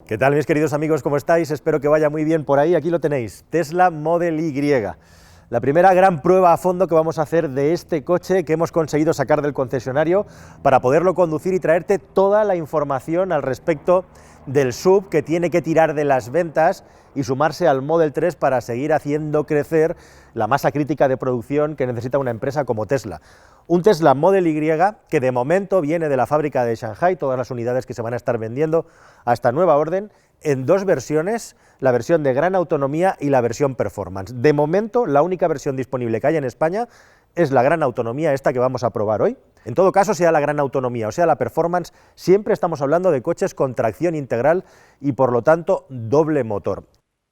¿Qué tal, mis queridos amigos? ¿Cómo estáis? Espero que vaya muy bien por ahí. Aquí lo tenéis, Tesla Model Y. La primera gran prueba a fondo que vamos a hacer de este coche que hemos conseguido sacar del concesionario para poderlo conducir y traerte toda la información al respecto del SUV que tiene que tirar de las ventas y sumarse al Model 3 para seguir haciendo crecer la masa crítica de producción que necesita una empresa como Tesla. Un Tesla Model Y que de momento viene de la fábrica de Shanghai, todas las unidades que se van a estar vendiendo hasta nueva orden, en dos versiones, la versión de gran autonomía y la versión performance. De momento, la única versión disponible que hay en España es la gran autonomía, esta que vamos a probar hoy. En todo caso, sea la gran autonomía o sea la performance, siempre estamos hablando de coches con tracción integral y por lo tanto doble motor.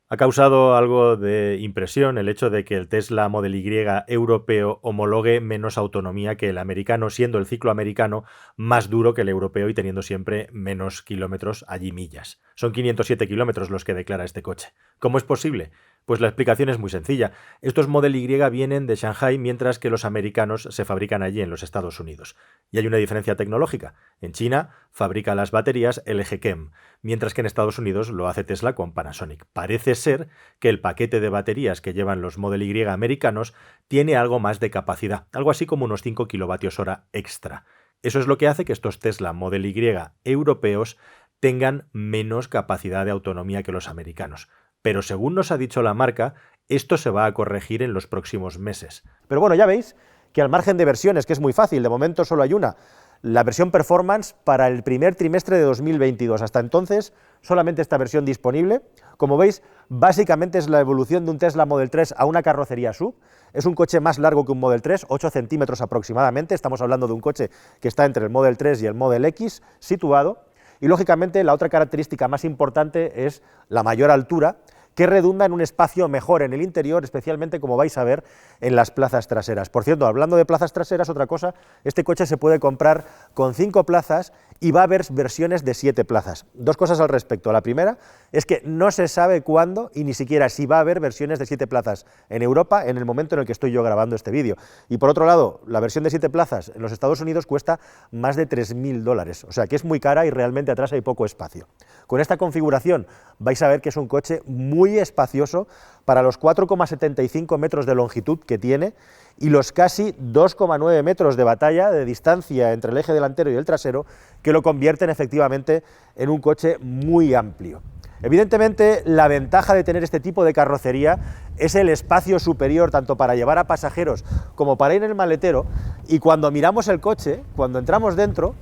Ha causado algo de impresión el hecho de que el Tesla Model Y europeo homologue menos autonomía que el americano, siendo el ciclo americano más duro que el europeo y teniendo siempre menos kilómetros, allí millas. Son 507 kilómetros los que declara este coche. ¿Cómo es posible? Pues la explicación es muy sencilla. Estos Model Y vienen de Shanghai, mientras que los americanos se fabrican allí en los Estados Unidos. Y hay una diferencia tecnológica. En China fabrica las baterías LG Chem, mientras que en Estados Unidos lo hace Tesla con Panasonic. Parece ser que el paquete de baterías que llevan los Model Y americanos tiene algo más de capacidad, algo así como unos 5 kWh extra. Eso es lo que hace que estos Tesla Model Y europeos tengan menos capacidad de autonomía que los americanos. Pero según nos ha dicho la marca, esto se va a corregir en los próximos meses. Pero bueno, ya veis que al margen de versiones, que es muy fácil, de momento solo hay una, la versión Performance para el primer trimestre de 2022. Hasta entonces, solamente esta versión disponible. Como veis, básicamente es la evolución de un Tesla Model 3 a una carrocería SUV. Es un coche más largo que un Model 3, 8 centímetros aproximadamente. Estamos hablando de un coche que está entre el Model 3 y el Model X situado. Y lógicamente la otra característica más importante es la mayor altura, que redunda en un espacio mejor en el interior, especialmente como vais a ver en las plazas traseras. Por cierto, hablando de plazas traseras, otra cosa, este coche se puede comprar con 5 plazas y va a haber versiones de 7 plazas. Dos cosas al respecto. La primera es que no se sabe cuándo y ni siquiera si va a haber versiones de 7 plazas en Europa en el momento en el que estoy yo grabando este vídeo. Y por otro lado, la versión de 7 plazas en los Estados Unidos cuesta más de $3.000, o sea que es muy cara y realmente atrás hay poco espacio. Con esta configuración vais a ver que es un coche muy espacioso para los 4,75 metros de longitud que tiene y los casi 2,9 metros de batalla de distancia entre el eje delantero y el trasero, que lo convierten efectivamente en un coche muy amplio. Evidentemente, la ventaja de tener este tipo de carrocería es el espacio superior, tanto para llevar a pasajeros como para ir en el maletero, y cuando miramos el coche, cuando entramos dentro,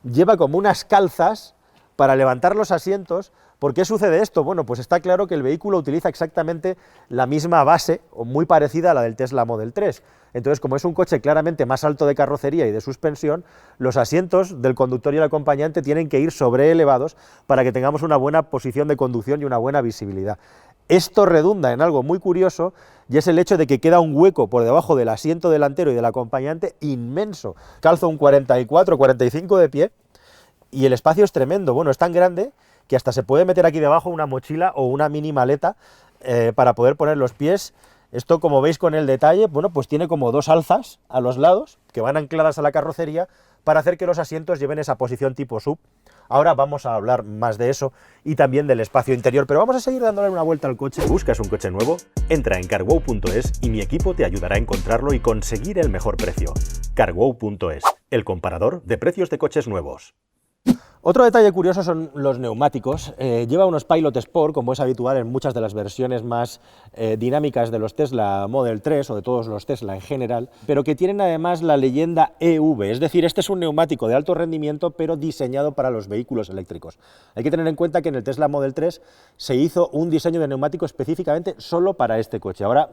lleva como unas calzas para levantar los asientos. ¿Por qué sucede esto? Bueno, pues está claro que el vehículo utiliza exactamente la misma base, o muy parecida a la del Tesla Model 3. Entonces, como es un coche claramente más alto de carrocería y de suspensión, los asientos del conductor y el acompañante tienen que ir sobreelevados para que tengamos una buena posición de conducción y una buena visibilidad. Esto redunda en algo muy curioso, y es el hecho de que queda un hueco por debajo del asiento delantero y del acompañante inmenso. Calza un 44-45 de pie, y el espacio es tremendo. Bueno, es tan grande que hasta se puede meter aquí debajo una mochila o una mini maleta para poder poner los pies. Esto, como veis con el detalle, bueno, pues tiene como dos alzas a los lados que van ancladas a la carrocería para hacer que los asientos lleven esa posición tipo SUV. Ahora vamos a hablar más de eso y también del espacio interior, pero vamos a seguir dándole una vuelta al coche. ¿Buscas un coche nuevo? Entra en carwow.es y mi equipo te ayudará a encontrarlo y conseguir el mejor precio. Carwow.es, el comparador de precios de coches nuevos. Otro detalle curioso son los neumáticos. Lleva unos Pilot Sport, como es habitual en muchas de las versiones más dinámicas de los Tesla Model 3 o de todos los Tesla en general, pero que tienen además la leyenda EV, es decir, este es un neumático de alto rendimiento pero diseñado para los vehículos eléctricos. Hay que tener en cuenta que en el Tesla Model 3 se hizo un diseño de neumático específicamente solo para este coche. Ahora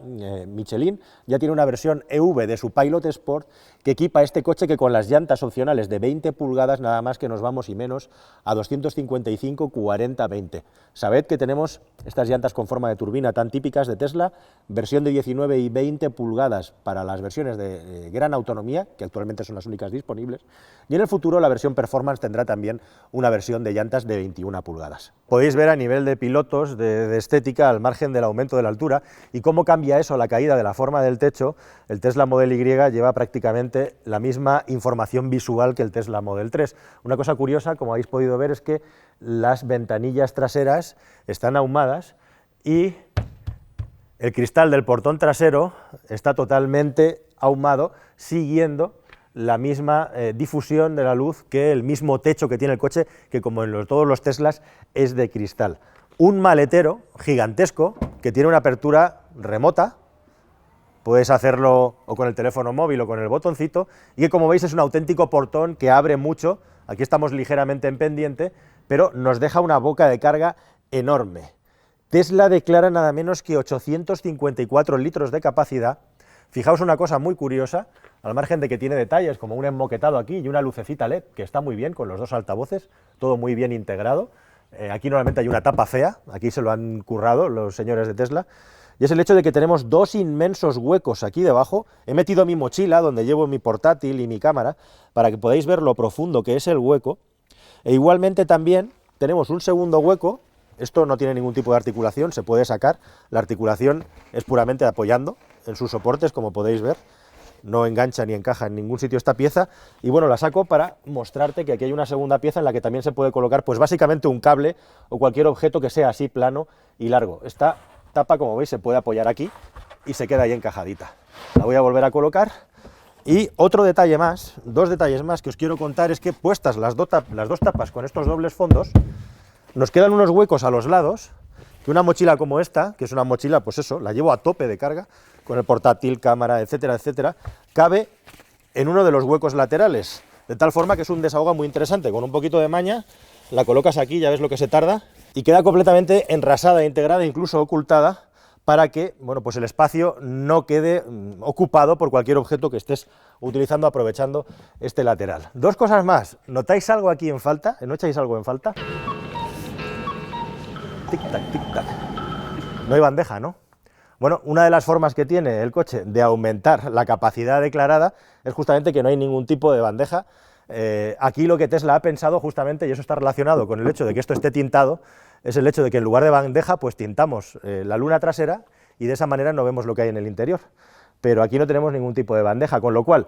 Michelin ya tiene una versión EV de su Pilot Sport que equipa este coche, que con las llantas opcionales de 20 pulgadas nada más que nos vamos y menos a 255, 40, 20. Sabed que tenemos estas llantas con forma de turbina tan típicas de Tesla, versión de 19 y 20 pulgadas para las versiones de gran autonomía, que actualmente son las únicas disponibles, y en el futuro la versión Performance tendrá también una versión de llantas de 21 pulgadas. Podéis ver a nivel de pilotos, de estética, al margen del aumento de la altura, y cómo cambia eso la caída de la forma del techo. El Tesla Model Y lleva prácticamente la misma información visual que el Tesla Model 3. Una cosa curiosa, como como habéis podido ver, es que las ventanillas traseras están ahumadas y el cristal del portón trasero está totalmente ahumado, siguiendo la misma difusión de la luz que el mismo techo que tiene el coche, que como en todos los Teslas es de cristal. Un maletero gigantesco que tiene una apertura remota, puedes hacerlo o con el teléfono móvil o con el botoncito, y que como veis es un auténtico portón que abre mucho. Aquí estamos ligeramente en pendiente, pero nos deja una boca de carga enorme. Tesla declara nada menos que 854 litros de capacidad. Fijaos una cosa muy curiosa, al margen de que tiene detalles como un enmoquetado aquí y una lucecita LED, que está muy bien con los dos altavoces, todo muy bien integrado. Aquí normalmente hay una tapa fea, aquí se lo han currado los señores de Tesla, y es el hecho de que tenemos dos inmensos huecos aquí debajo. He metido mi mochila donde llevo mi portátil y mi cámara para que podáis ver lo profundo que es el hueco, e igualmente también tenemos un segundo hueco. Esto no tiene ningún tipo de articulación, se puede sacar, la articulación es puramente apoyando en sus soportes, como podéis ver, no engancha ni encaja en ningún sitio esta pieza, y bueno, la saco para mostrarte que aquí hay una segunda pieza en la que también se puede colocar, pues básicamente un cable o cualquier objeto que sea así plano y largo. Esta tapa, como veis, se puede apoyar aquí y se queda ahí encajadita. La voy a volver a colocar. Y otro detalle más, dos detalles más que os quiero contar, es que puestas las dos tapas con estos dobles fondos, nos quedan unos huecos a los lados, que una mochila como esta, que es una mochila, pues eso, la llevo a tope de carga, con el portátil, cámara, etcétera, etcétera, cabe en uno de los huecos laterales, de tal forma que es un desahogo muy interesante. Con un poquito de maña, la colocas aquí, ya ves lo que se tarda, y queda completamente enrasada, integrada, incluso ocultada, para que, bueno, pues el espacio no quede ocupado por cualquier objeto que estés utilizando, aprovechando este lateral. Dos cosas más, ¿notáis algo aquí en falta? ¿No echáis algo en falta? Tic-tac, tic-tac. No hay bandeja, ¿no? Bueno, una de las formas que tiene el coche de aumentar la capacidad declarada es justamente que no hay ningún tipo de bandeja. Aquí lo que Tesla ha pensado justamente, y eso está relacionado con el hecho de que esto esté tintado, es el hecho de que en lugar de bandeja pues tintamos la luna trasera y de esa manera no vemos lo que hay en el interior. Pero aquí no tenemos ningún tipo de bandeja, con lo cual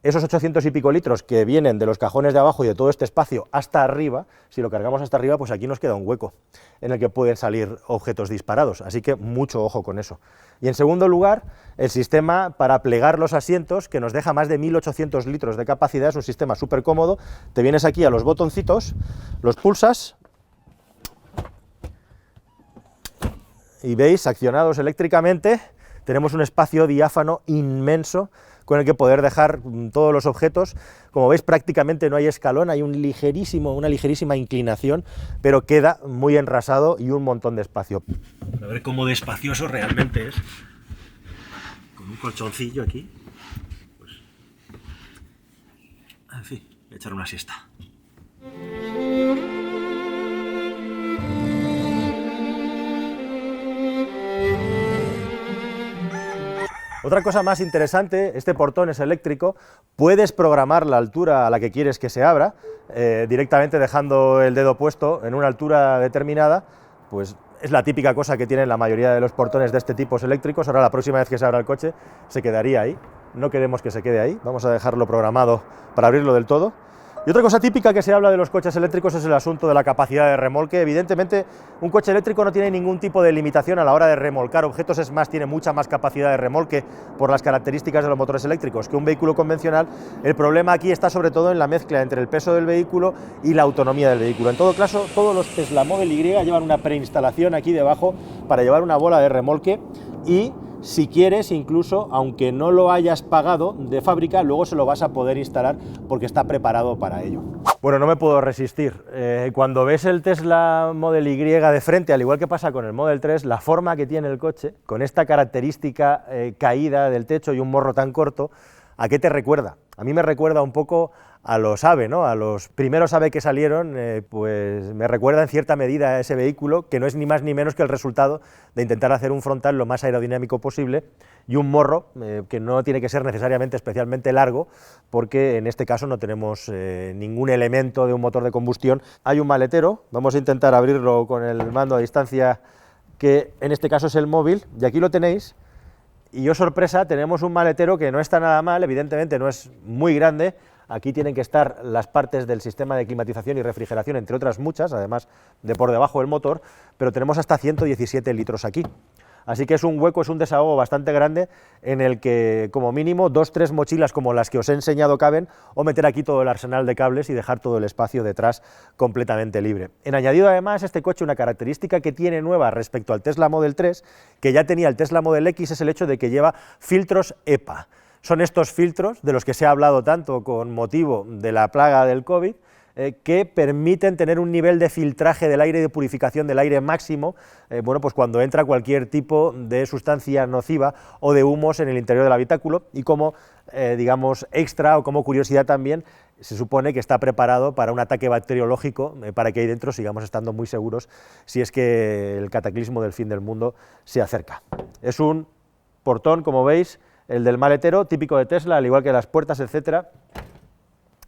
esos 800 y pico litros que vienen de los cajones de abajo y de todo este espacio hasta arriba, si lo cargamos hasta arriba, pues aquí nos queda un hueco en el que pueden salir objetos disparados, así que mucho ojo con eso. Y en segundo lugar, el sistema para plegar los asientos, que nos deja más de 1800 litros de capacidad, es un sistema súper cómodo. Te vienes aquí a los botoncitos, los pulsas y veis, accionados eléctricamente, tenemos un espacio diáfano inmenso con el que poder dejar todos los objetos. Como veis, prácticamente no hay escalón, hay una ligerísima inclinación, pero queda muy enrasado y un montón de espacio. A ver cómo de espacioso realmente es. Con un colchoncillo aquí. Pues, en fin, voy a echar una siesta. Otra cosa más interesante, este portón es eléctrico, puedes programar la altura a la que quieres que se abra, directamente dejando el dedo puesto en una altura determinada, pues es la típica cosa que tienen la mayoría de los portones de este tipo eléctricos. Ahora la próxima vez que se abra el coche se quedaría ahí, no queremos que se quede ahí, vamos a dejarlo programado para abrirlo del todo. Y otra cosa típica que se habla de los coches eléctricos es el asunto de la capacidad de remolque. Evidentemente, un coche eléctrico no tiene ningún tipo de limitación a la hora de remolcar objetos, es más, tiene mucha más capacidad de remolque por las características de los motores eléctricos que un vehículo convencional. El problema aquí está sobre todo en la mezcla entre el peso del vehículo y la autonomía del vehículo. En todo caso, todos los Tesla Model Y llevan una preinstalación aquí debajo para llevar una bola de remolque y, si quieres, incluso, aunque no lo hayas pagado de fábrica, luego se lo vas a poder instalar porque está preparado para ello. Bueno, no me puedo resistir. Cuando ves el Tesla Model Y de frente, al igual que pasa con el Model 3, la forma que tiene el coche, con esta característica caída del techo y un morro tan corto, ¿a qué te recuerda? A mí me recuerda un poco a los AVE, ¿no? A los primeros AVE que salieron, pues me recuerda en cierta medida a ese vehículo, que no es ni más ni menos que el resultado de intentar hacer un frontal lo más aerodinámico posible y un morro que no tiene que ser necesariamente especialmente largo, porque en este caso no tenemos ningún elemento de un motor de combustión. Hay un maletero, vamos a intentar abrirlo con el mando a distancia, que en este caso es el móvil, y aquí lo tenéis. Y, oh sorpresa, tenemos un maletero que no está nada mal, evidentemente no es muy grande, Aquí tienen que estar las partes del sistema de climatización y refrigeración, entre otras muchas, además de por debajo del motor, pero tenemos hasta 117 litros aquí. Así que es un hueco, es un desahogo bastante grande en el que, como mínimo, 2-3 mochilas como las que os he enseñado caben, o meter aquí todo el arsenal de cables y dejar todo el espacio detrás completamente libre. En añadido, además, este coche, una característica que tiene nueva respecto al Tesla Model 3, que ya tenía el Tesla Model X, es el hecho de que lleva filtros EPA. Son estos filtros de los que se ha hablado tanto con motivo de la plaga del COVID, que permiten tener un nivel de filtraje del aire y de purificación del aire máximo, bueno, pues cuando entra cualquier tipo de sustancia nociva o de humos en el interior del habitáculo, y como, digamos, extra o como curiosidad también, se supone que está preparado para un ataque bacteriológico, para que ahí dentro sigamos estando muy seguros si es que el cataclismo del fin del mundo se acerca. Es un portón, como veis, el del maletero, típico de Tesla, al igual que las puertas, etcétera,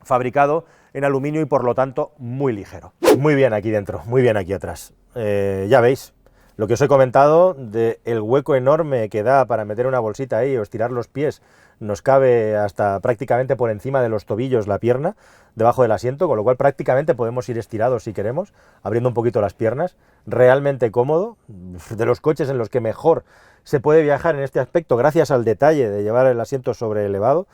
fabricado en aluminio y por lo tanto muy ligero. Muy bien aquí dentro, muy bien aquí atrás. Ya veis, lo que os he comentado del hueco enorme que da para meter una bolsita ahí o estirar los pies, nos cabe hasta prácticamente por encima de los tobillos la pierna, debajo del asiento, con lo cual prácticamente podemos ir estirados si queremos, abriendo un poquito las piernas, realmente cómodo, de los coches en los que mejor se puede viajar en este aspecto, gracias al detalle de llevar el asiento sobre elevado.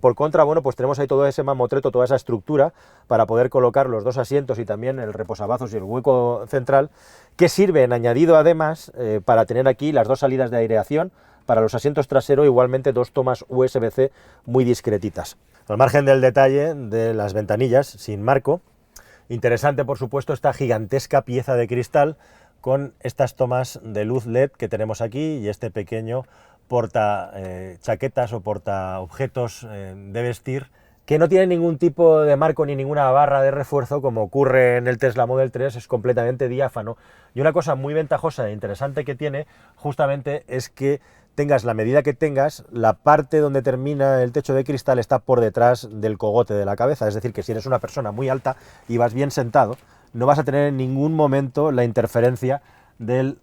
Por contra, bueno, pues tenemos ahí todo ese mamotreto, toda esa estructura para poder colocar los dos asientos y también el reposabrazos y el hueco central, que sirve en añadido además para tener aquí las dos salidas de aireación, para los asientos traseros igualmente dos tomas USB-C muy discretitas. Al margen del detalle de las ventanillas sin marco, interesante por supuesto esta gigantesca pieza de cristal con estas tomas de luz LED que tenemos aquí y este pequeño porta chaquetas o porta objetos de vestir, que no tiene ningún tipo de marco ni ninguna barra de refuerzo como ocurre en el Tesla Model 3, es completamente diáfano. Y una cosa muy ventajosa e interesante que tiene justamente es que tengas la medida que tengas, la parte donde termina el techo de cristal está por detrás del cogote de la cabeza, es decir, que si eres una persona muy alta y vas bien sentado, no vas a tener en ningún momento la interferencia del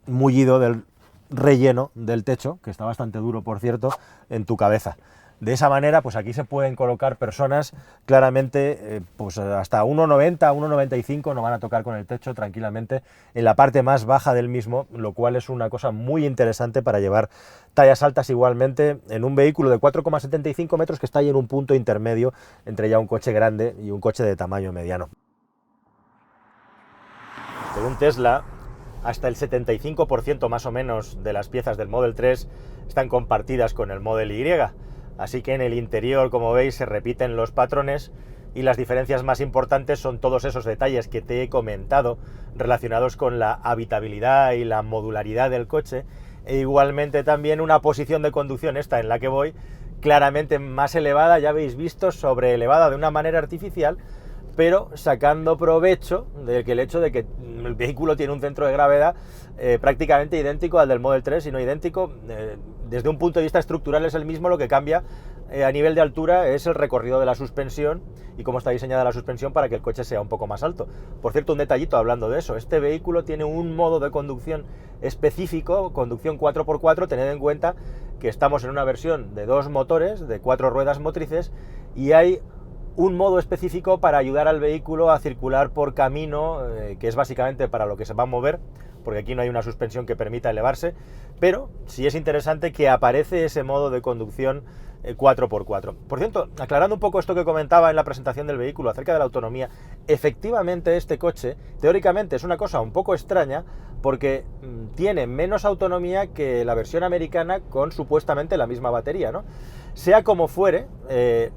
mullido, del relleno del techo, que está bastante duro, por cierto, en tu cabeza. De esa manera, pues aquí se pueden colocar personas claramente, pues hasta 1,90, 1,95 no van a tocar con el techo tranquilamente en la parte más baja del mismo, lo cual es una cosa muy interesante para llevar tallas altas igualmente en un vehículo de 4,75 metros que está ahí en un punto intermedio entre ya un coche grande y un coche de tamaño mediano. Según Tesla, hasta el 75% más o menos de las piezas del Model 3 están compartidas con el Model Y, así que en el interior, como veis, se repiten los patrones y las diferencias más importantes son todos esos detalles que te he comentado relacionados con la habitabilidad y la modularidad del coche, e igualmente también una posición de conducción, esta en la que voy, claramente más elevada, ya habéis visto, sobre elevada de una manera artificial, pero sacando provecho del hecho de que el vehículo tiene un centro de gravedad prácticamente idéntico al del Model 3, y no idéntico, desde un punto de vista estructural es el mismo, lo que cambia a nivel de altura es el recorrido de la suspensión y cómo está diseñada la suspensión para que el coche sea un poco más alto. Por cierto, un detallito hablando de eso, este vehículo tiene un modo de conducción específico, conducción 4x4, tened en cuenta que estamos en una versión de 2 motores, de 4 ruedas motrices, y hay un modo específico para ayudar al vehículo a circular por camino, que es básicamente para lo que se va a mover, porque aquí no hay una suspensión que permita elevarse, pero sí es interesante que aparece ese modo de conducción 4x4. Por cierto, aclarando un poco esto que comentaba en la presentación del vehículo acerca de la autonomía, efectivamente este coche, teóricamente es una cosa un poco extraña, porque tiene menos autonomía que la versión americana con supuestamente la misma batería, ¿no? Sea como fuere,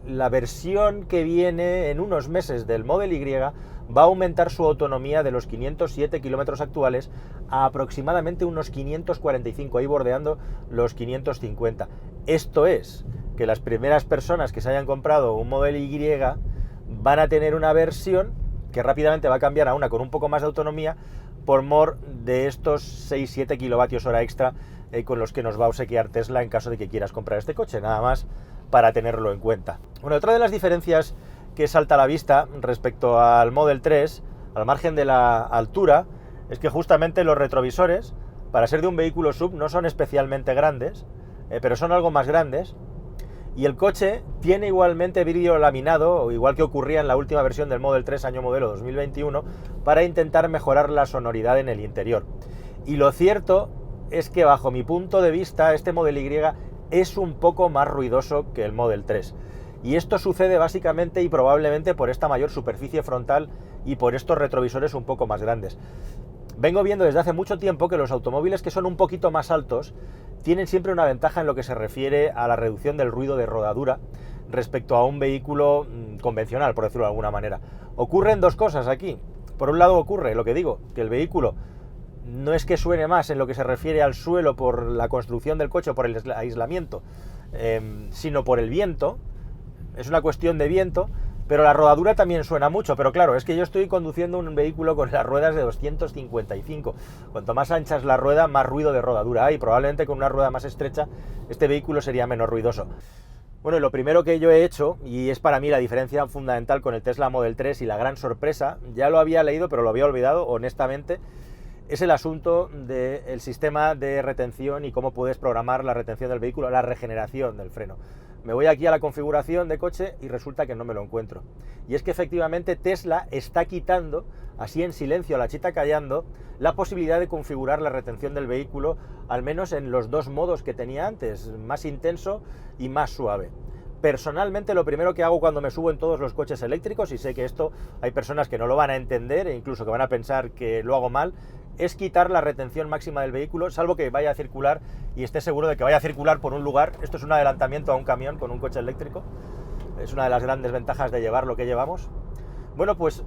la versión que viene en unos meses del Model Y va a aumentar su autonomía de los 507 kilómetros actuales a aproximadamente unos 545, ahí bordeando los 550. Esto es, que las primeras personas que se hayan comprado un Model Y van a tener una versión que rápidamente va a cambiar a una con un poco más de autonomía por mor de estos 6-7 kilovatios hora extra con los que nos va a obsequiar Tesla en caso de que quieras comprar este coche, nada más para tenerlo en cuenta. Bueno, otra de las diferencias que salta a la vista respecto al Model 3, al margen de la altura, es que justamente los retrovisores, para ser de un vehículo SUV, no son especialmente grandes, pero son algo más grandes, Y el coche tiene igualmente vidrio laminado, igual que ocurría en la última versión del Model 3 año modelo 2021, para intentar mejorar la sonoridad en el interior. Y lo cierto es que bajo mi punto de vista este Model Y es un poco más ruidoso que el Model 3. Y esto sucede básicamente y probablemente por esta mayor superficie frontal y por estos retrovisores un poco más grandes. Vengo viendo desde hace mucho tiempo que los automóviles que son un poquito más altos tienen siempre una ventaja en lo que se refiere a la reducción del ruido de rodadura respecto a un vehículo convencional, por decirlo de alguna manera. Ocurren dos cosas aquí. Por un lado ocurre lo que digo, que el vehículo no es que suene más en lo que se refiere al suelo por la construcción del coche o por el aislamiento, sino por el viento. Es una cuestión de viento, pero la rodadura también suena mucho. Pero claro, es que yo estoy conduciendo un vehículo con las ruedas de 255. Cuanto más ancha es la rueda, más ruido de rodadura hay. Probablemente con una rueda más estrecha este vehículo sería menos ruidoso. Bueno, lo primero que yo he hecho, y es para mí la diferencia fundamental con el Tesla Model 3 y la gran sorpresa, ya lo había leído pero lo había olvidado honestamente, es el asunto del sistema de retención y cómo puedes programar la retención del vehículo, la regeneración del freno. Me voy aquí a la configuración de coche y resulta que no me lo encuentro. Y es que efectivamente Tesla está quitando, así en silencio, a la chita callando, la posibilidad de configurar la retención del vehículo, al menos en los dos modos que tenía antes, más intenso y más suave. Personalmente lo primero que hago cuando me subo en todos los coches eléctricos, y sé que esto hay personas que no lo van a entender e incluso que van a pensar que lo hago mal, es quitar la retención máxima del vehículo, salvo que vaya a circular y esté seguro de que vaya a circular por un lugar. Esto es un adelantamiento a un camión con un coche eléctrico, es una de las grandes ventajas de llevar lo que llevamos. Bueno, pues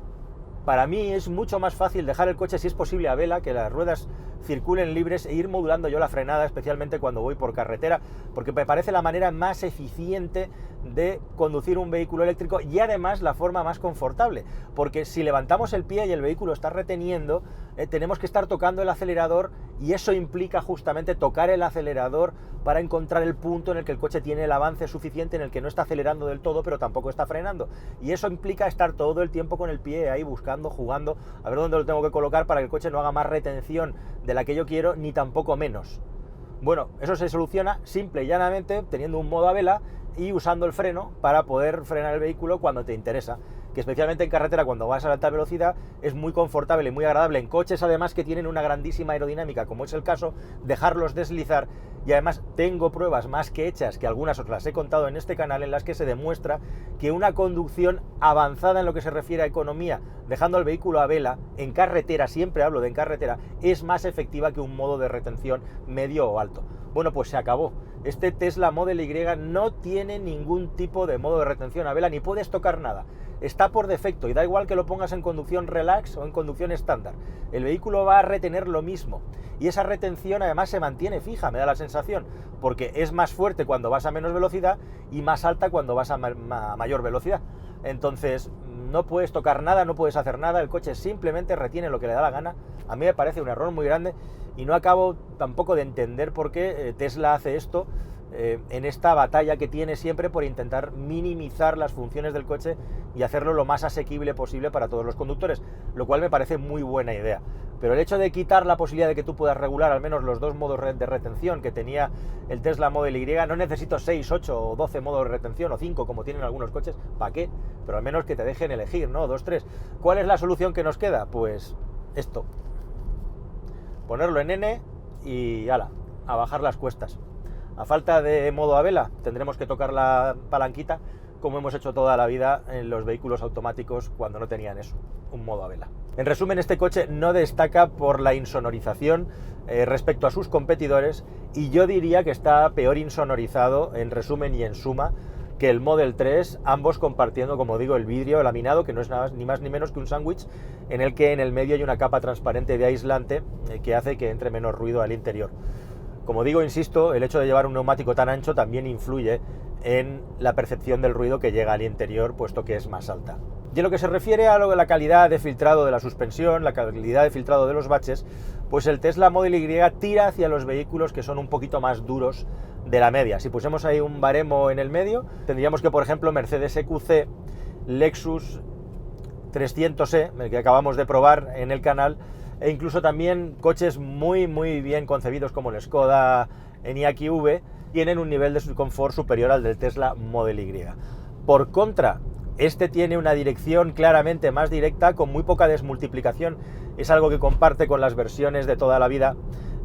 para mí es mucho más fácil dejar el coche, si es posible, a vela, que las ruedas circulen libres e ir modulando yo la frenada, especialmente cuando voy por carretera, porque me parece la manera más eficiente de conducir un vehículo eléctrico y además la forma más confortable, porque si levantamos el pie y el vehículo está reteniendo, tenemos que estar tocando el acelerador y eso implica justamente tocar el acelerador para encontrar el punto en el que el coche tiene el avance suficiente, en el que no está acelerando del todo pero tampoco está frenando, y eso implica estar todo el tiempo con el pie ahí buscando, jugando a ver dónde lo tengo que colocar para que el coche no haga más retención de la que yo quiero ni tampoco menos. Bueno, eso se soluciona simple y llanamente teniendo un modo a vela y usando el freno para poder frenar el vehículo cuando te interesa, que especialmente en carretera cuando vas a alta velocidad es muy confortable y muy agradable, en coches además que tienen una grandísima aerodinámica, como es el caso, dejarlos deslizar. Y además tengo pruebas más que hechas, que algunas os las he contado en este canal, en las que se demuestra que una conducción avanzada en lo que se refiere a economía, dejando el vehículo a vela, en carretera, siempre hablo de en carretera, es más efectiva que un modo de retención medio o alto. Bueno, pues se acabó. Este Tesla Model Y no tiene ningún tipo de modo de retención a vela, ni puedes tocar nada. Está por defecto y da igual que lo pongas en conducción relax o en conducción estándar. El vehículo va a retener lo mismo. Y esa retención además se mantiene fija, me da la sensación, porque es más fuerte cuando vas a menos velocidad y más alta cuando vas a mayor velocidad. Entonces, no puedes tocar nada, no puedes hacer nada, el coche simplemente retiene lo que le da la gana. A mí me parece un error muy grande y no acabo tampoco de entender por qué Tesla hace esto en esta batalla que tiene siempre por intentar minimizar las funciones del coche y hacerlo lo más asequible posible para todos los conductores, lo cual me parece muy buena idea. Pero el hecho de quitar la posibilidad de que tú puedas regular al menos los dos modos de retención que tenía el Tesla Model Y, no necesito 6, 8 o 12 modos de retención o 5 como tienen algunos coches, ¿para qué? Pero al menos que te dejen elegir, ¿no? 2, 3. ¿Cuál es la solución que nos queda? Pues esto. Ponerlo en N y ala, a bajar las cuestas. A falta de modo a vela, tendremos que tocar la palanquita como hemos hecho toda la vida en los vehículos automáticos cuando no tenían eso, un modo a vela. En resumen, este coche no destaca por la insonorización respecto a sus competidores y yo diría que está peor insonorizado en resumen y en suma que el Model 3, ambos compartiendo, como digo, el vidrio laminado, que no es nada, ni más ni menos que un sándwich, en el que en el medio hay una capa transparente de aislante que hace que entre menos ruido al interior. Como digo, insisto, el hecho de llevar un neumático tan ancho también influye en la percepción del ruido que llega al interior, puesto que es más alta. Y en lo que se refiere a la calidad de filtrado de la suspensión, la calidad de filtrado de los baches, pues el Tesla Model Y tira hacia los vehículos que son un poquito más duros de la media. Si pusiéramos ahí un baremo en el medio, tendríamos que, por ejemplo, Mercedes EQC, Lexus 300e, el que acabamos de probar en el canal, e incluso también coches muy bien concebidos como el Skoda ENIAC V, tienen un nivel de confort superior al del Tesla Model Y. Por contra, este tiene una dirección claramente más directa, con muy poca desmultiplicación. Es algo que comparte con las versiones de toda la vida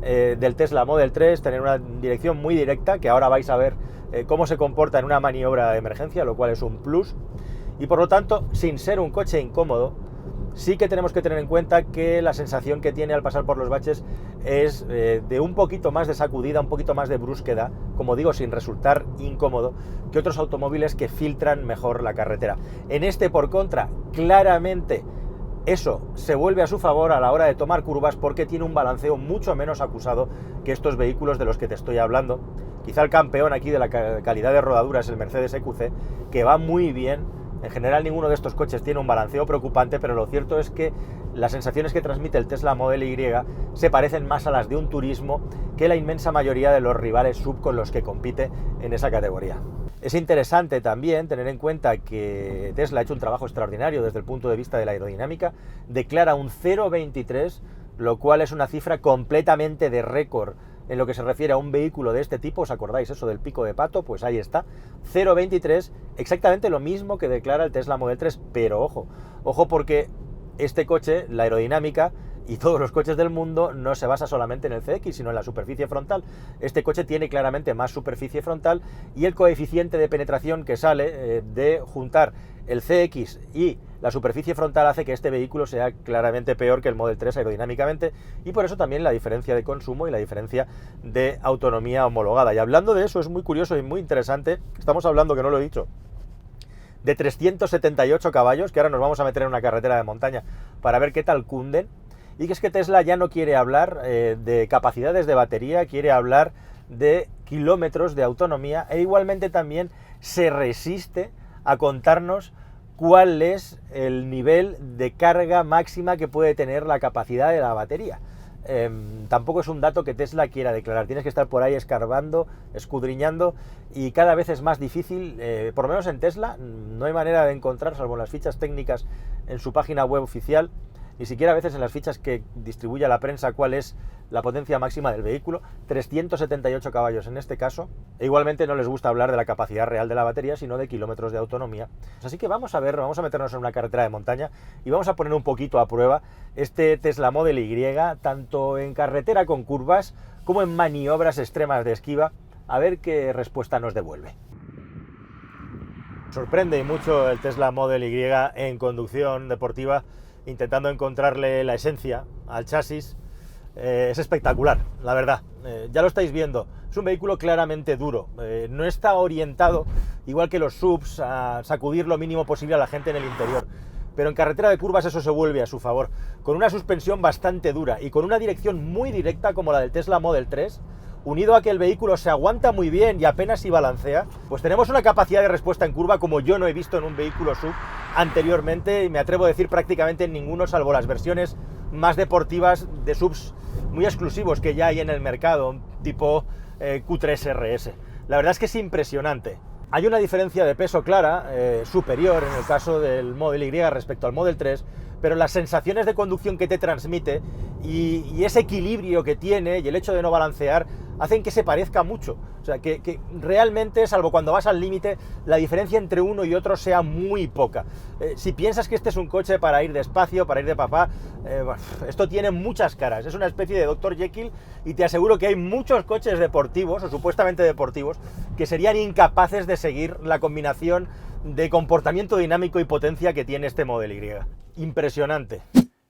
del Tesla Model 3, tener una dirección muy directa, que ahora vais a ver cómo se comporta en una maniobra de emergencia, lo cual es un plus. Y por lo tanto, sin ser un coche incómodo, sí que tenemos que tener en cuenta que la sensación que tiene al pasar por los baches es de un poquito más de sacudida, un poquito más de brusquedad, como digo, sin resultar incómodo, que otros automóviles que filtran mejor la carretera. En este, por contra, claramente eso se vuelve a su favor a la hora de tomar curvas, porque tiene un balanceo mucho menos acusado que estos vehículos de los que te estoy hablando. Quizá el campeón aquí de la calidad de rodadura es el Mercedes EQC, que va muy bien. En general ninguno de estos coches tiene un balanceo preocupante, pero lo cierto es que las sensaciones que transmite el Tesla Model Y se parecen más a las de un turismo que la inmensa mayoría de los rivales SUV con los que compite en esa categoría. Es interesante también tener en cuenta que Tesla ha hecho un trabajo extraordinario desde el punto de vista de la aerodinámica. Declara un 0,23, lo cual es una cifra completamente de récord en lo que se refiere a un vehículo de este tipo. ¿Os acordáis eso del pico de pato? Pues ahí está, 0,23, exactamente lo mismo que declara el Tesla Model 3, pero ojo porque este coche, la aerodinámica, y todos los coches del mundo, no se basa solamente en el CX, sino en la superficie frontal. Este coche tiene claramente más superficie frontal, y el coeficiente de penetración que sale de juntar el CX y la superficie frontal hace que este vehículo sea claramente peor que el Model 3 aerodinámicamente, y por eso también la diferencia de consumo y la diferencia de autonomía homologada. Y hablando de eso, es muy curioso y muy interesante, estamos hablando, que no lo he dicho, de 378 caballos, que ahora nos vamos a meter en una carretera de montaña para ver qué tal cunden, y que es que Tesla ya no quiere hablar de capacidades de batería, quiere hablar de kilómetros de autonomía, e igualmente también se resiste a contarnos cuál es el nivel de carga máxima que puede tener la capacidad de la batería. Tampoco es un dato que Tesla quiera declarar, tienes que estar por ahí escarbando, escudriñando, y cada vez es más difícil, por lo menos en Tesla, no hay manera de encontrar, salvo en las fichas técnicas en su página web oficial, ni siquiera a veces en las fichas que distribuye a la prensa, cuál es la potencia máxima del vehículo. 378 caballos en este caso, e igualmente no les gusta hablar de la capacidad real de la batería, sino de kilómetros de autonomía. Así que vamos a ver, vamos a meternos en una carretera de montaña y vamos a poner un poquito a prueba este Tesla Model Y, tanto en carretera con curvas como en maniobras extremas de esquiva, a ver qué respuesta nos devuelve. Sorprende mucho el Tesla Model Y en conducción deportiva, intentando encontrarle la esencia al chasis. Es espectacular, la verdad. Ya lo estáis viendo, es un vehículo claramente duro, no está orientado, igual que los SUVs, a sacudir lo mínimo posible a la gente en el interior, pero en carretera de curvas eso se vuelve a su favor, con una suspensión bastante dura y con una dirección muy directa como la del Tesla Model 3, unido a que el vehículo se aguanta muy bien y apenas si balancea, pues tenemos una capacidad de respuesta en curva como yo no he visto en un vehículo SUV anteriormente, y me atrevo a decir prácticamente en ninguno, salvo las versiones más deportivas de SUVs muy exclusivos que ya hay en el mercado, tipo Q3 RS. La verdad es que es impresionante. Hay una diferencia de peso clara, superior en el caso del Model Y respecto al Model 3, pero las sensaciones de conducción que te transmite y ese equilibrio que tiene y el hecho de no balancear hacen que se parezca mucho. O sea, que realmente, salvo cuando vas al límite, la diferencia entre uno y otro sea muy poca. Si piensas que este es un coche para ir despacio, para ir de papá, esto tiene muchas caras. Es una especie de Dr. Jekyll, y te aseguro que hay muchos coches deportivos, o supuestamente deportivos, que serían incapaces de seguir la combinación de comportamiento dinámico y potencia que tiene este Model Y. Impresionante.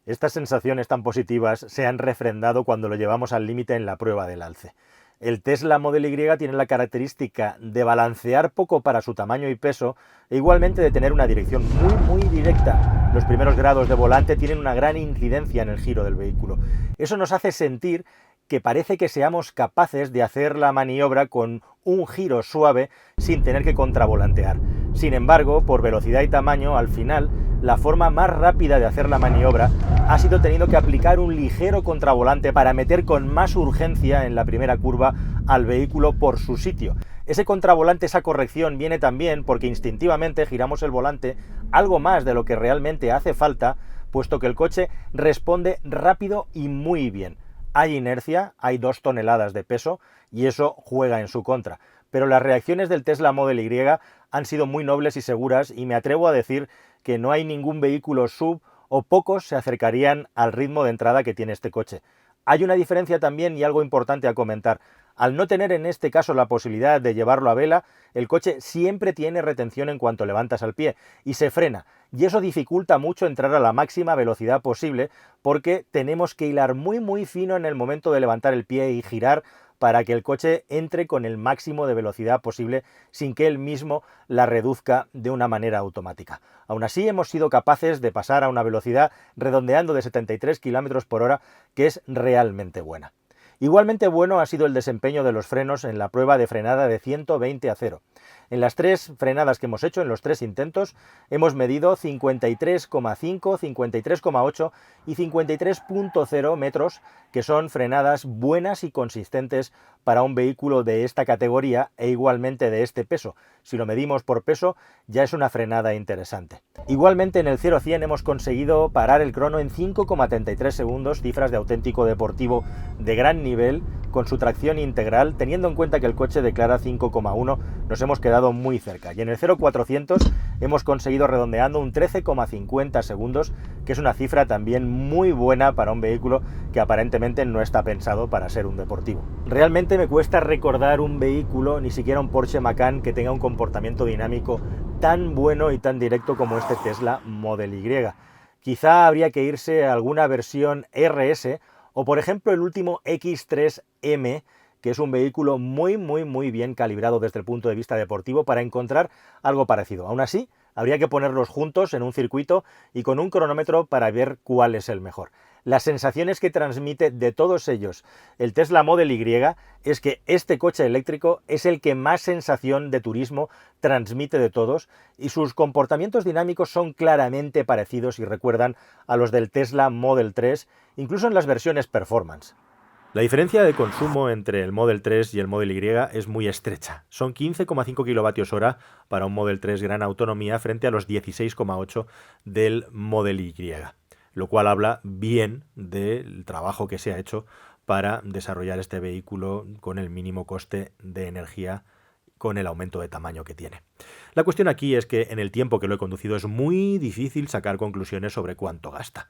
Estas sensaciones tan positivas se han refrendado cuando lo llevamos al límite en la prueba del alce. El Tesla Model Y tiene la característica de balancear poco para su tamaño y peso, e igualmente de tener una dirección muy directa. Los primeros grados de volante tienen una gran incidencia en el giro del vehículo. Eso nos hace sentir que parece que seamos capaces de hacer la maniobra con un giro suave sin tener que contravolantear. Sin embargo, por velocidad y tamaño, al final, la forma más rápida de hacer la maniobra ha sido teniendo que aplicar un ligero contravolante para meter con más urgencia en la primera curva al vehículo por su sitio. Ese contravolante, esa corrección, viene también porque instintivamente giramos el volante algo más de lo que realmente hace falta, puesto que el coche responde rápido y muy bien. Hay inercia, hay 2 toneladas de peso y eso juega en su contra. Pero las reacciones del Tesla Model Y han sido muy nobles y seguras y me atrevo a decir que no hay ningún vehículo SUV o pocos se acercarían al ritmo de entrada que tiene este coche. Hay una diferencia también y algo importante a comentar. Al no tener en este caso la posibilidad de llevarlo a vela, el coche siempre tiene retención en cuanto levantas al pie y se frena. Y eso dificulta mucho entrar a la máxima velocidad posible porque tenemos que hilar muy fino en el momento de levantar el pie y girar para que el coche entre con el máximo de velocidad posible sin que él mismo la reduzca de una manera automática. Aún así hemos sido capaces de pasar a una velocidad redondeando de 73 km por hora, que es realmente buena. Igualmente bueno ha sido el desempeño de los frenos en la prueba de frenada de 120/0. En las 3 frenadas que hemos hecho, en los 3 intentos, hemos medido 53,5, 53,8 y 53,0 metros, que son frenadas buenas y consistentes para un vehículo de esta categoría e igualmente de este peso. Si lo medimos por peso, ya es una frenada interesante. Igualmente en el 0-100 hemos conseguido parar el crono en 5,33 segundos, cifras de auténtico deportivo de gran nivel, con su tracción integral. Teniendo en cuenta que el coche declara 5,1, nos hemos quedado muy cerca. Y en el 0-400 hemos conseguido redondeando un 13,50 segundos, que es una cifra también muy buena para un vehículo que aparentemente no está pensado para ser un deportivo. Realmente me cuesta recordar un vehículo, ni siquiera un Porsche Macan, que tenga un comportamiento dinámico tan bueno y tan directo como este Tesla Model Y. Quizá habría que irse a alguna versión RS o por ejemplo el último X3M, que es un vehículo muy bien calibrado desde el punto de vista deportivo para encontrar algo parecido. Aún así, habría que ponerlos juntos en un circuito y con un cronómetro para ver cuál es el mejor. Las sensaciones que transmite de todos ellos el Tesla Model Y es que este coche eléctrico es el que más sensación de turismo transmite de todos y sus comportamientos dinámicos son claramente parecidos y recuerdan a los del Tesla Model 3, incluso en las versiones performance. La diferencia de consumo entre el Model 3 y el Model Y es muy estrecha. Son 15,5 kWh para un Model 3 gran autonomía frente a los 16,8 del Model Y, lo cual habla bien del trabajo que se ha hecho para desarrollar este vehículo con el mínimo coste de energía, con el aumento de tamaño que tiene. La cuestión aquí es que en el tiempo que lo he conducido es muy difícil sacar conclusiones sobre cuánto gasta.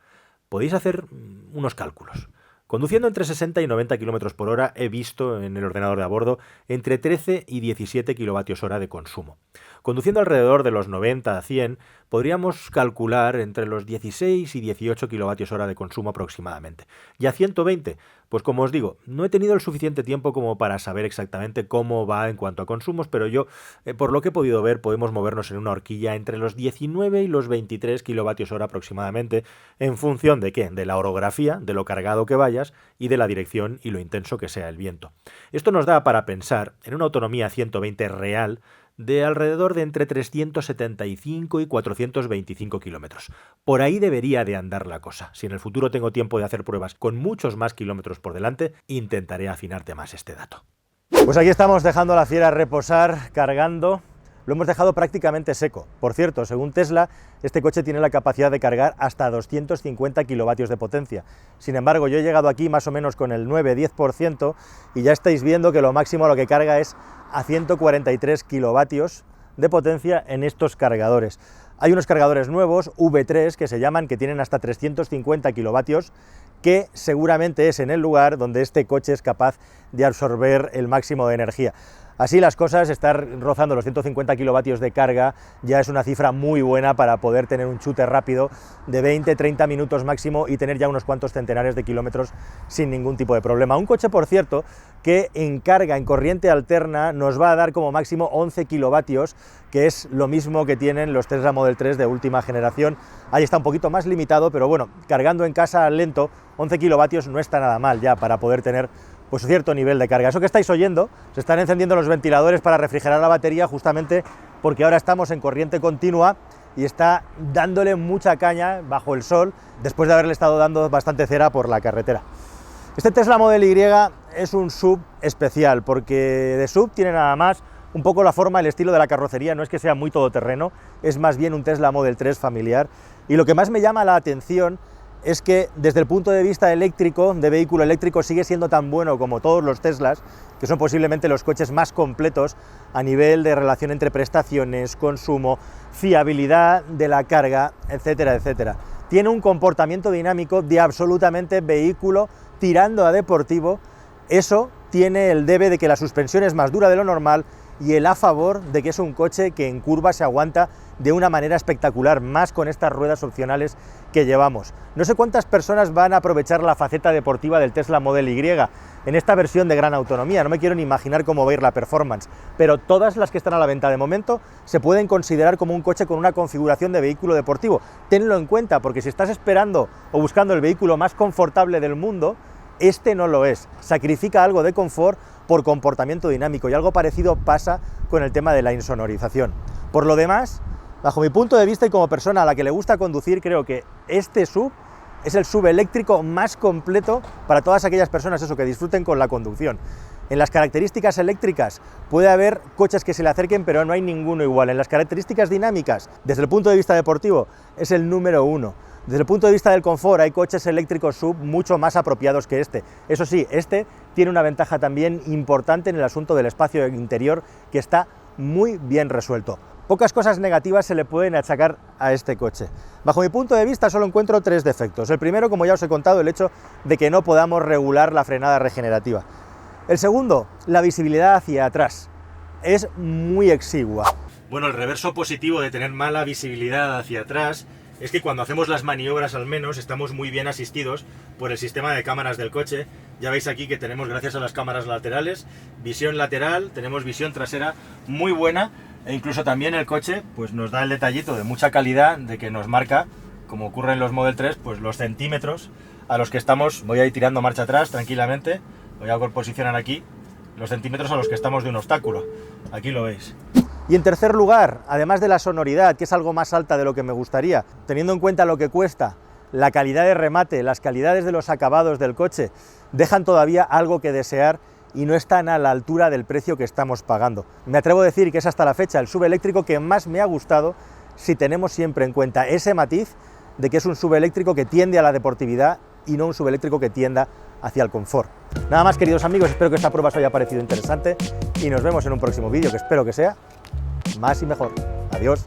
Podéis hacer unos cálculos. Conduciendo entre 60 y 90 km por hora he visto en el ordenador de a bordo entre 13 y 17 kWh de consumo. Conduciendo alrededor de los 90 a 100 podríamos calcular entre los 16 y 18 kWh de consumo aproximadamente. Y a 120, pues como os digo, no he tenido el suficiente tiempo como para saber exactamente cómo va en cuanto a consumos, pero yo, por lo que he podido ver, podemos movernos en una horquilla entre los 19 y los 23 kWh aproximadamente, en función de ¿qué? De la orografía, de lo cargado que vayas y de la dirección y lo intenso que sea el viento. Esto nos da para pensar en una autonomía a 120 real de alrededor de entre 375 y 425 kilómetros. Por ahí debería de andar la cosa. Si en el futuro tengo tiempo de hacer pruebas con muchos más kilómetros por delante, intentaré afinarte más este dato. Pues aquí estamos dejando a la fiera reposar, cargando. Lo hemos dejado prácticamente seco. Por cierto, según Tesla, este coche tiene la capacidad de cargar hasta 250 kilovatios de potencia. Sin embargo, yo he llegado aquí más o menos con el 9-10% y ya estáis viendo que lo máximo a lo que carga es a 143 kilovatios de potencia en estos cargadores. Hay unos cargadores nuevos, V3, que se llaman, que tienen hasta 350 kilovatios, que seguramente es en el lugar donde este coche es capaz de absorber el máximo de energía. Así las cosas, estar rozando los 150 kilovatios de carga ya es una cifra muy buena para poder tener un chute rápido de 20-30 minutos máximo y tener ya unos cuantos centenares de kilómetros sin ningún tipo de problema. Un coche, por cierto, que en carga, en corriente alterna, nos va a dar como máximo 11 kilovatios, que es lo mismo que tienen los Tesla Model 3 de última generación. Ahí está un poquito más limitado, pero bueno, cargando en casa lento, 11 kilovatios no está nada mal ya para poder tener pues cierto nivel de carga. Eso que estáis oyendo, se están encendiendo los ventiladores para refrigerar la batería justamente porque ahora estamos en corriente continua y está dándole mucha caña bajo el sol después de haberle estado dando bastante cera por la carretera. Este Tesla Model Y es un SUV especial porque de SUV tiene nada más un poco la forma, el estilo de la carrocería, no es que sea muy todoterreno, es más bien un Tesla Model 3 familiar y lo que más me llama la atención es que desde el punto de vista eléctrico, de vehículo eléctrico, sigue siendo tan bueno como todos los Teslas, que son posiblemente los coches más completos a nivel de relación entre prestaciones, consumo, fiabilidad de la carga, etcétera, etcétera. Tiene un comportamiento dinámico de absolutamente vehículo tirando a deportivo. Eso tiene el debe de que la suspensión es más dura de lo normal y el a favor de que es un coche que en curva se aguanta de una manera espectacular, más con estas ruedas opcionales que llevamos. No sé cuántas personas van a aprovechar la faceta deportiva del Tesla Model Y en esta versión de gran autonomía, no me quiero ni imaginar cómo va a ir la performance, pero todas las que están a la venta de momento se pueden considerar como un coche con una configuración de vehículo deportivo. Tenlo en cuenta, porque si estás esperando o buscando el vehículo más confortable del mundo, este no lo es. Sacrifica algo de confort por comportamiento dinámico, y algo parecido pasa con el tema de la insonorización. Por lo demás, bajo mi punto de vista y como persona a la que le gusta conducir, creo que este SUV es el SUV eléctrico más completo para todas aquellas personas que disfruten con la conducción. En las características eléctricas puede haber coches que se le acerquen, pero no hay ninguno igual. En las características dinámicas, desde el punto de vista deportivo, es el número uno. Desde el punto de vista del confort, hay coches eléctricos SUV mucho más apropiados que este. Eso sí, este tiene una ventaja también importante en el asunto del espacio interior, que está muy bien resuelto. Pocas cosas negativas se le pueden achacar a este coche. Bajo mi punto de vista solo encuentro 3 defectos. El primero, como ya os he contado, el hecho de que no podamos regular la frenada regenerativa. El segundo, la visibilidad hacia atrás. Es muy exigua. Bueno, el reverso positivo de tener mala visibilidad hacia atrás es que cuando hacemos las maniobras al menos estamos muy bien asistidos por el sistema de cámaras del coche. Ya veis aquí que tenemos, gracias a las cámaras laterales, visión lateral, tenemos visión trasera muy buena, e incluso también el coche pues nos da el detallito de mucha calidad de que nos marca, como ocurre en los Model 3, pues los centímetros a los que estamos. Voy a ir tirando marcha atrás tranquilamente, voy a posicionar aquí los centímetros a los que estamos de un obstáculo. Aquí lo veis. Y en tercer lugar, además de la sonoridad, que es algo más alta de lo que me gustaría, teniendo en cuenta lo que cuesta, la calidad de remate, las calidades de los acabados del coche, dejan todavía algo que desear y no están a la altura del precio que estamos pagando. Me atrevo a decir que es hasta la fecha el SUV eléctrico que más me ha gustado, si tenemos siempre en cuenta ese matiz de que es un SUV eléctrico que tiende a la deportividad y no un SUV eléctrico que tienda hacia el confort. Nada más, queridos amigos, espero que esta prueba os haya parecido interesante y nos vemos en un próximo vídeo, que espero que sea más y mejor. Adiós.